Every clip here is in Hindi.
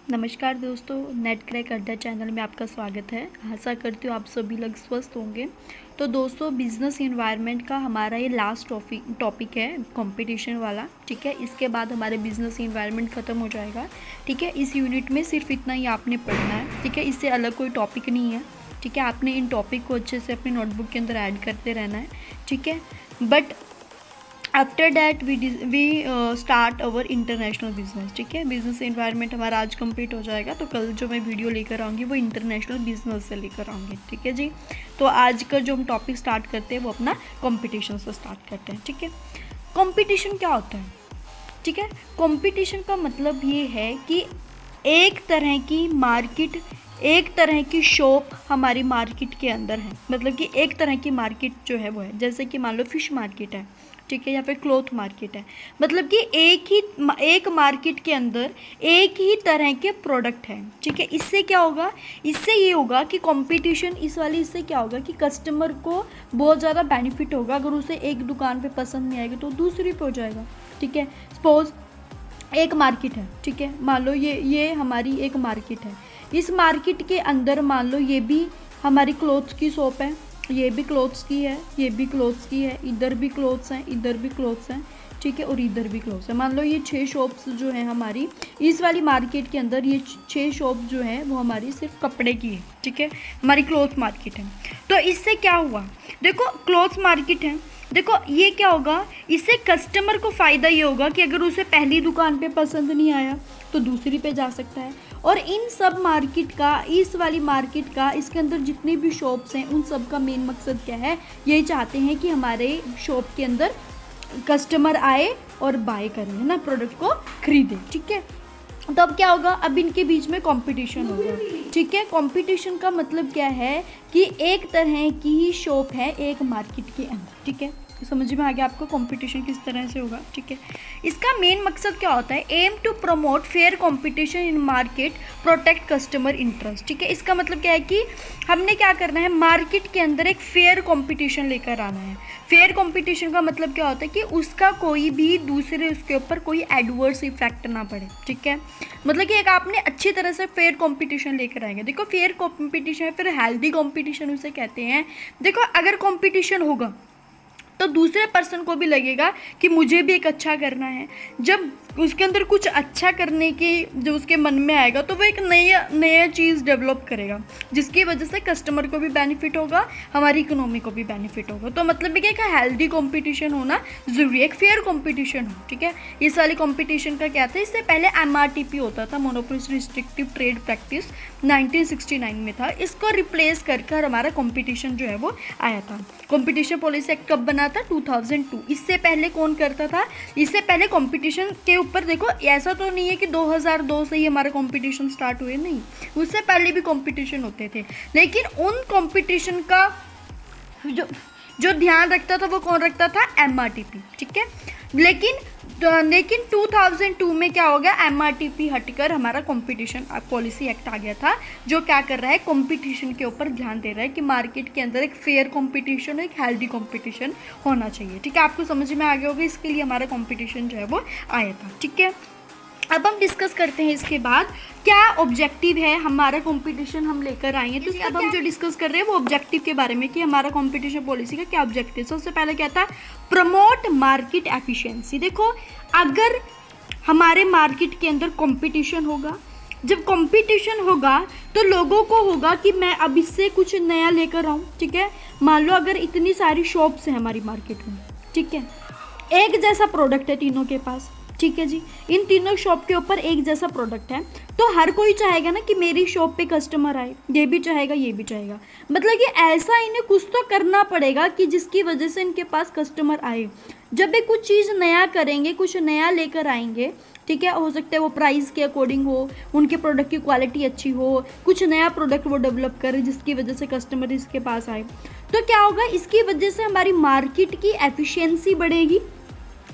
नमस्कार दोस्तों, नेट क्रैक अड्डा चैनल में आपका स्वागत है। आशा करती हूँ आप सभी लोग स्वस्थ होंगे। तो दोस्तों, बिजनेस एनवायरनमेंट का हमारा ये लास्ट टॉपिक है, कंपटीशन वाला। ठीक है, इसके बाद हमारे बिजनेस एनवायरनमेंट ख़त्म हो जाएगा। ठीक है, इस यूनिट में सिर्फ इतना ही आपने पढ़ना है। ठीक है, इससे अलग कोई टॉपिक नहीं है। ठीक है, आपने इन टॉपिक को अच्छे से अपनी नोटबुक के अंदर ऐड करते रहना है। ठीक है, but after that we start our international business. ठीक है, बिजनेस एनवायरनमेंट हमारा आज कंप्लीट हो जाएगा, तो कल जो मैं वीडियो लेकर आऊँगी वो इंटरनेशनल बिजनेस से लेकर आऊँगी। ठीक है जी, तो आज का जो हम टॉपिक स्टार्ट करते हैं वो अपना कंपटीशन से स्टार्ट करते हैं। ठीक है, कंपटीशन क्या होता है? ठीक है, कंपटीशन का मतलब ये है कि एक तरह की मार्केट, एक तरह की शॉप हमारी मार्केट के अंदर है। मतलब कि एक तरह की मार्केट जो है वो है, जैसे कि मान लो फिश मार्केट है। ठीक है, या फिर क्लॉथ मार्केट है। मतलब कि एक मार्केट के अंदर एक ही तरह के प्रोडक्ट हैं। ठीक है, इससे क्या होगा? इससे ये होगा कि कंपटीशन इससे क्या होगा कि कस्टमर को बहुत ज़्यादा बेनिफिट होगा। अगर उसे एक दुकान पे पसंद नहीं आएगी तो दूसरी पे हो जाएगा। ठीक है, सपोज एक मार्केट है। ठीक है, मान लो ये हमारी एक मार्केट है। इस मार्केट के अंदर मान लो ये भी हमारी क्लोथ्स की शॉप है, ये भी क्लोथ्स की है, ये भी क्लोथ्स की है, इधर भी क्लोथ्स हैं, इधर भी क्लोथ्स हैं। ठीक है, और इधर भी क्लोथ्स है। मान लो ये 6 शॉप्स जो हैं हमारी इस वाली मार्केट के अंदर, ये 6 शॉप जो हैं वो हमारी सिर्फ कपड़े की है। ठीक है, हमारी क्लोथ मार्केट है। तो इससे क्या हुआ? देखो, क्लोथ्स मार्केट है। देखो ये क्या होगा, इससे कस्टमर को फ़ायदा ये होगा कि अगर उसे पहली दुकान पे पसंद नहीं आया तो दूसरी पे जा सकता है। और इन सब मार्केट का, इस वाली मार्केट का, इसके अंदर जितनी भी शॉप्स हैं उन सब का मेन मकसद क्या है? यही चाहते हैं कि हमारे शॉप के अंदर कस्टमर आए और बाय करें, है ना, प्रोडक्ट को खरीदे। ठीक है, तो अब क्या होगा? अब इनके बीच में कंपटीशन होगा। ठीक है, कंपटीशन का मतलब क्या है कि एक तरह की ही शॉप है एक मार्केट के अंदर। ठीक है, समझ में आ गया आपको कंपटीशन किस तरह से होगा? ठीक है, इसका मेन मकसद क्या होता है? Aim to promote fair competition in market, protect customer interest. ठीक है, इसका मतलब क्या है कि हमने क्या करना है, मार्केट के अंदर एक फेयर कंपटीशन लेकर आना है। फेयर कंपटीशन का मतलब क्या होता है कि उसका कोई भी दूसरे उसके ऊपर कोई एडवर्स इफेक्ट ना पड़े। ठीक है, मतलब कि एक आपने अच्छी तरह से फेयर कंपटीशन लेकर आएंगे। देखो, फेयर कंपटीशन फिर हेल्दी कंपटीशन उसे कहते हैं। देखो, अगर कंपटीशन होगा तो दूसरे पर्सन को भी लगेगा कि मुझे भी एक अच्छा करना है। जब उसके अंदर कुछ अच्छा करने की जो उसके मन में आएगा तो वो एक नया चीज़ डेवलप करेगा, जिसकी वजह से कस्टमर को भी बेनिफिट होगा, हमारी इकोनॉमी को भी बेनिफिट होगा। तो मतलब क्या है, हेल्दी कंपटीशन होना ज़रूरी है, एक फेयर कंपटीशन हो। ठीक है, इस वाली कंपटीशन का क्या था? इससे पहले MRTP होता था, मोनोपोलिस्ट रिस्ट्रिक्टिव ट्रेड प्रैक्टिस, 1969 में था। इसको रिप्लेस कर हमारा कंपटीशन जो है वो आया था। कंपटीशन पॉलिसी एक्ट कब बना था? 2002। इससे पहले कौन करता था? इससे पहले कंपटीशन के ऊपर देखो, ऐसा तो नहीं है कि 2002 से ही हमारे कंपटीशन स्टार्ट हुए, नहीं, उससे पहले भी कंपटीशन होते थे। लेकिन उन कंपटीशन का जो ध्यान रखता था वो कौन रखता था? MRTP। ठीक है, लेकिन 2002 में क्या हो गया? MRTP हटकर हमारा कंपटीशन पॉलिसी एक्ट आ गया था, जो क्या कर रहा है, कंपटीशन के ऊपर ध्यान दे रहा है कि मार्केट के अंदर एक फेयर कंपटीशन, एक हेल्दी कंपटीशन होना चाहिए। ठीक है, आपको समझ में आ गया होगा, इसके लिए हमारा कंपटीशन जो है वो आया था। ठीक है, अब हम डिस्कस करते हैं इसके बाद क्या ऑब्जेक्टिव है हमारा कंपटीशन हम लेकर आए हैं। तो अब हम जो डिस्कस कर रहे हैं वो ऑब्जेक्टिव के बारे में कि हमारा कंपटीशन पॉलिसी का क्या ऑब्जेक्टिव है। सबसे पहले क्या था? Promote market efficiency. देखो, अगर हमारे मार्केट के अंदर कंपटीशन होगा, जब कंपटीशन होगा तो लोगों को होगा कि मैं अब इससे कुछ नया लेकर आऊँ। ठीक है, मान लो अगर इतनी सारी शॉप्स हैं हमारी मार्केट में, ठीक है, एक जैसा प्रोडक्ट है तीनों के पास। ठीक है जी, इन तीनों शॉप के ऊपर एक जैसा प्रोडक्ट है, तो हर कोई चाहेगा ना कि मेरी शॉप पे कस्टमर आए, ये भी चाहेगा, ये भी चाहेगा। मतलब कि ऐसा इन्हें कुछ तो करना पड़ेगा कि जिसकी वजह से इनके पास कस्टमर आए। जब भी कुछ चीज़ नया करेंगे, कुछ नया लेकर आएंगे, ठीक है, हो सकता है वो प्राइस के अकॉर्डिंग हो, उनके प्रोडक्ट की क्वालिटी अच्छी हो, कुछ नया प्रोडक्ट वो डेवलप करें जिसकी वजह से कस्टमर इसके पास आए, तो क्या होगा? इसकी वजह से हमारी मार्केट की एफिशिएंसी बढ़ेगी,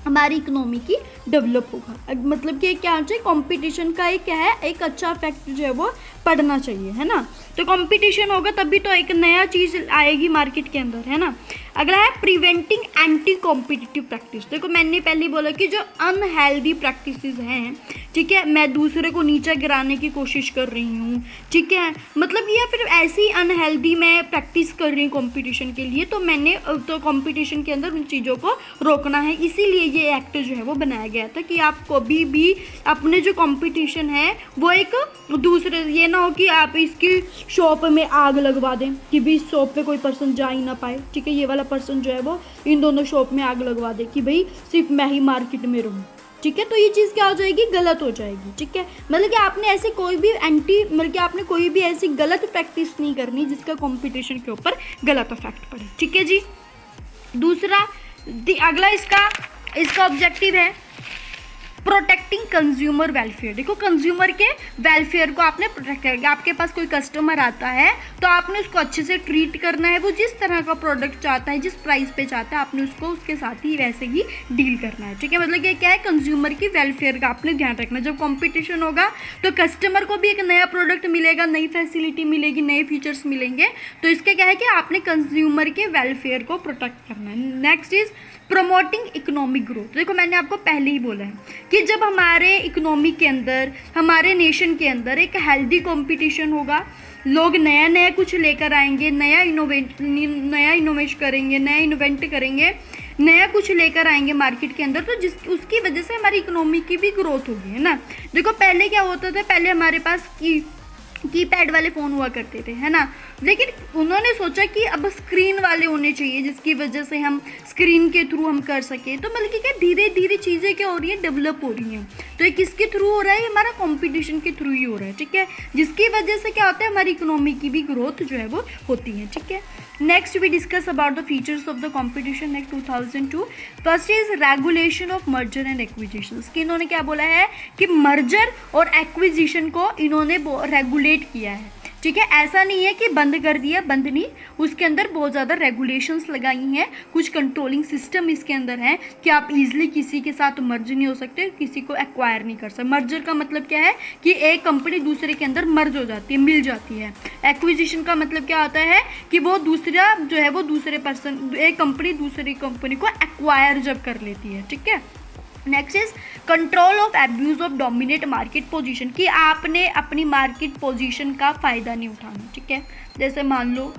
हमारी इकोनॉमी की डेवलप होगा। मतलब कि क्या चाहिए, कंपटीशन का एक क्या है, एक अच्छा फैक्ट जो है वो पढ़ना चाहिए, है ना। तो कंपटीशन होगा तभी तो एक नया चीज़ आएगी मार्केट के अंदर, है ना। अगला है प्रिवेंटिंग एंटी कॉम्पिटिटिव प्रैक्टिस। देखो मैंने पहले ही बोला कि जो अनहेल्दी प्रैक्टिसेस हैं, ठीक है, मैं दूसरे को नीचे गिराने की कोशिश कर रही हूँ, ठीक है, मतलब या फिर ऐसी अनहेल्दी मैं प्रैक्टिस कर रही हूँ कंपटीशन के लिए, तो मैंने तो कंपटीशन के अंदर उन चीज़ों को रोकना है। इसीलिए ये एक्ट जो है वो बनाया गया था कि आप कभी भी अपने जो कंपटीशन है वो एक दूसरे, ये ना हो कि आप इसकी शॉप में आग लगवा दें कि भी इस शॉप पे कोई पर्सन जा ही ना पाए, ठीक है, ये वाला पर्सन जो है वो इन दोनों शॉप में आग लगवा दे कि भाई सिर्फ मैं ही मार्केट में रहूँ, ठीक है, तो ये चीज़ क्या हो जाएगी, गलत हो जाएगी, ठीक है। मतलब कि आपने ऐसे कोई भी मतलब कि आपने कोई भी ऐसी गलत प्रैक्टिस नहीं करनी जिसका कंपटीशन के ऊपर गलत इफेक्ट पड़े, ठीक है जी। दूसरा अगला इसका ऑब्जेक्टिव है प्रोटेक्टिंग कंज्यूमर वेलफेयर। देखो कंज्यूमर के वेलफेयर को आपने प्रोटेक्ट करेगा। आपके पास कोई कस्टमर आता है तो आपने उसको अच्छे से ट्रीट करना है, वो जिस तरह का प्रोडक्ट चाहता है, जिस प्राइस पे चाहता है, आपने उसको उसके साथ ही वैसे ही डील करना है, ठीक है। मतलब ये क्या है, कंज्यूमर की वेलफेयर का आपने ध्यान रखना। जब कॉम्पिटिशन होगा तो कस्टमर को भी एक नया प्रोडक्ट मिलेगा, नई फैसिलिटी मिलेगी, नए फीचर्स मिलेंगे, तो इसके क्या है कि आपने कंज्यूमर के वेलफेयर को प्रोटेक्ट करना है। Next is promoting economic growth. देखो मैंने आपको पहले ही बोला है कि जब हमारे इकोनॉमी के अंदर, हमारे नेशन के अंदर एक हेल्दी कंपटीशन होगा, लोग नया नया कुछ लेकर आएंगे, नया इनोवेट करेंगे, नया इन्वेंट करेंगे, नया कुछ लेकर आएंगे मार्केट के अंदर, तो उसकी वजह से हमारी इकोनॉमी की भी ग्रोथ होगी, है ना। देखो पहले क्या होता था, पहले हमारे पास कीपैड वाले फ़ोन हुआ करते थे, है ना, लेकिन उन्होंने सोचा कि अब स्क्रीन वाले होने चाहिए जिसकी वजह से हम स्क्रीन के थ्रू हम कर सके। तो मतलब कि क्या धीरे धीरे चीज़ें क्या हो रही हैं, डेवलप हो रही हैं। तो ये किसके थ्रू हो रहा है, हमारा कंपटीशन के थ्रू ही हो रहा है, ठीक है, जिसकी वजह से क्या होता है, हमारी इकोनॉमी की भी ग्रोथ जो है वो होती है, ठीक है। Next we discuss about the features of the competition act 2002। First is regulation of merger and acquisition. कि इन्होंने क्या बोला है कि मर्जर और एक्विजिशन को इन्होंने रेगुलेट किया है, ठीक है। ऐसा नहीं है कि बंद कर दिया, बंद नहीं, उसके अंदर बहुत ज़्यादा रेगुलेशंस लगाई हैं, कुछ कंट्रोलिंग सिस्टम इसके अंदर है कि आप इजीली किसी के साथ मर्ज नहीं हो सकते, किसी को एक्वायर नहीं कर सकते। मर्जर का मतलब क्या है कि एक कंपनी दूसरे के अंदर मर्ज हो जाती है, मिल जाती है। एक्विजिशन का मतलब क्या होता है कि वो दूसरा जो है वो दूसरे पर्सन, एक कंपनी दूसरी कंपनी को एक्वायर जब कर लेती है, ठीक है। Next is control of abuse of dominate market position. कि आपने अपनी मार्केट पोजीशन का फ़ायदा नहीं उठाना, ठीक है। जैसे मान लो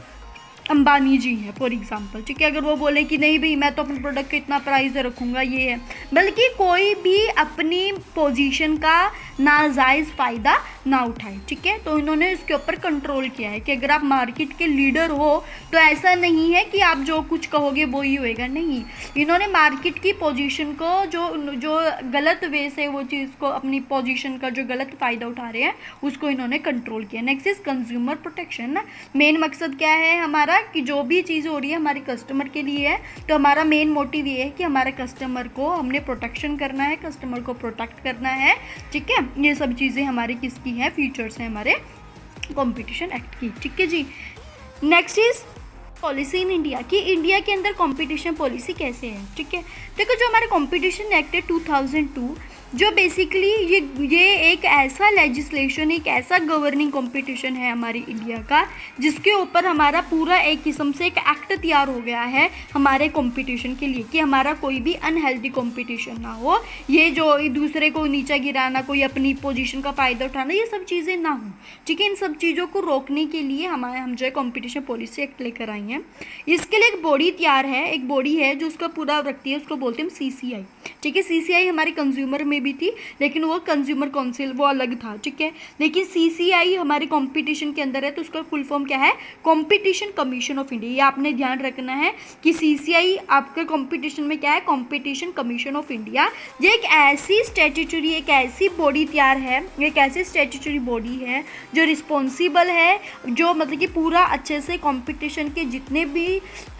अंबानी जी हैं फॉर एग्जांपल, ठीक है, अगर वो बोले कि नहीं भाई मैं तो अपने प्रोडक्ट का इतना प्राइस रखूँगा, ये है, बल्कि कोई भी अपनी पोजीशन का नाजायज़ फ़ायदा ना उठाए, ठीक है। तो इन्होंने इसके ऊपर कंट्रोल किया है कि अगर आप मार्केट के लीडर हो तो ऐसा नहीं है कि आप जो कुछ कहोगे वो ही होएगा, नहीं। इन्होंने मार्केट की पोजीशन को जो गलत वे से वो चीज़ को, अपनी पोजीशन का जो गलत फ़ायदा उठा रहे हैं उसको इन्होंने कंट्रोल किया। नेक्स्ट इज कंज्यूमर प्रोटेक्शन ना। मेन मकसद क्या है हमारा कि जो भी चीज़ हो रही है हमारी कस्टमर के लिए है, तो हमारा मेन मोटिव ये है कि हमारे कस्टमर को हमने प्रोटेक्शन करना है, कस्टमर को प्रोटेक्ट करना है, ठीक है। ये सब चीज़ें हमारी किसकी हैं, फीचर्स हैं हमारे कंपटीशन एक्ट की, ठीक है जी। Next is policy in India. कि इंडिया के अंदर कंपटीशन पॉलिसी कैसे है, ठीक है। देखो जो हमारा कंपटीशन एक्ट है 2002, जो बेसिकली ये एक ऐसा लेजिस्लेशन, एक ऐसा गवर्निंग कंपटीशन है हमारी इंडिया का, जिसके ऊपर हमारा पूरा एक किस्म से एक एक्ट तैयार हो गया है हमारे कंपटीशन के लिए, कि हमारा कोई भी अनहेल्दी कंपटीशन ना हो, ये जो दूसरे को नीचे गिराना, कोई अपनी पोजीशन का फ़ायदा उठाना, ये सब चीज़ें ना हो, ठीक है। इन सब चीज़ों को रोकने के लिए हम जो है कंपटीशन पॉलिसी एक्ट लेकर आई हैं। इसके लिए एक बॉडी तैयार है, एक बॉडी है जो उसका पूरा रखती है, उसको बोलते हैं CCI, ठीक है। CCI हमारे कंज्यूमर में भी थी, लेकिन वो कंज्यूमर काउंसिल वो अलग था, ठीक है। लेकिन CCI हमारे कंपटीशन के अंदर है, तो उसका फुल फॉर्म क्या है, कंपटीशन कमीशन ऑफ इंडिया। ये आपने ध्यान रखना है कि CCI आपके कंपटीशन में क्या है, कंपटीशन कमीशन ऑफ इंडिया। ये एक ऐसी स्टैट्यूटरी, एक ऐसी बॉडी तैयार है, एक ऐसी स्टैट्यूटरी बॉडी है जो रिस्पॉन्सिबल है, जो मतलब कि पूरा अच्छे से कंपटीशन के जितने भी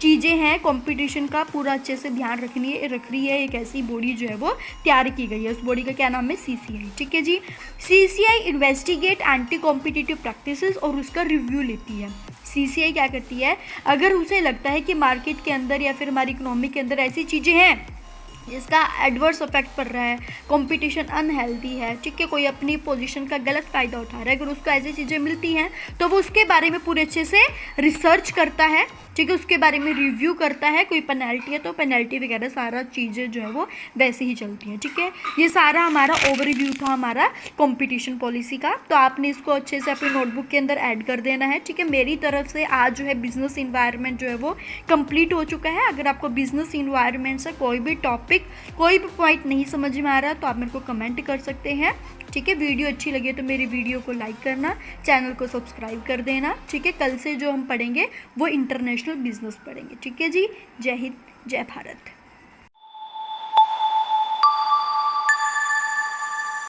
चीज़ें हैं कंपटीशन का पूरा अच्छे से ध्यान रख रही है। एक ऐसी बॉडी जो है वो तैयार की गई है, उस बॉडी का क्या नाम है, CCI, ठीक है जी। CCI investigate anti competitive practices और उसका रिव्यू लेती है। CCI क्या करती है, अगर उसे लगता है कि मार्केट के अंदर या फिर हमारी इकोनॉमी के अंदर ऐसी चीज़ें हैं इसका एडवर्स इफेक्ट पड़ रहा है, कंपटीशन अनहेल्दी है, ठीक है, कोई अपनी पोजीशन का गलत फ़ायदा उठा रहा है, अगर उसको ऐसी चीज़ें मिलती हैं तो वो उसके बारे में पूरे अच्छे से रिसर्च करता है, ठीक है, उसके बारे में रिव्यू करता है, कोई पेनल्टी है तो पेनल्टी वगैरह सारा चीज़ें जो है वो वैसे ही चलती हैं, ठीक है। ये सारा हमारा ओवरव्यू था हमारा कंपटीशन पॉलिसी का, तो आपने इसको अच्छे से अपनी नोटबुक के अंदर ऐड कर देना है, ठीक है। मेरी तरफ से आज जो है बिजनेस इन्वायरमेंट जो है वो कंप्लीट हो चुका है। अगर आपको बिजनेस इन्वायरमेंट से कोई भी टॉपिक, कोई भी पॉइंट नहीं समझ में आ रहा तो आप मेरे को कमेंट कर सकते हैं, ठीक है। वीडियो अच्छी लगे तो मेरी वीडियो को लाइक करना, चैनल को सब्सक्राइब कर देना, ठीक है। कल से जो हम पढ़ेंगे वो इंटरनेशनल बिजनेस पढ़ेंगे, ठीक है जी। जय हिंद, जय भारत।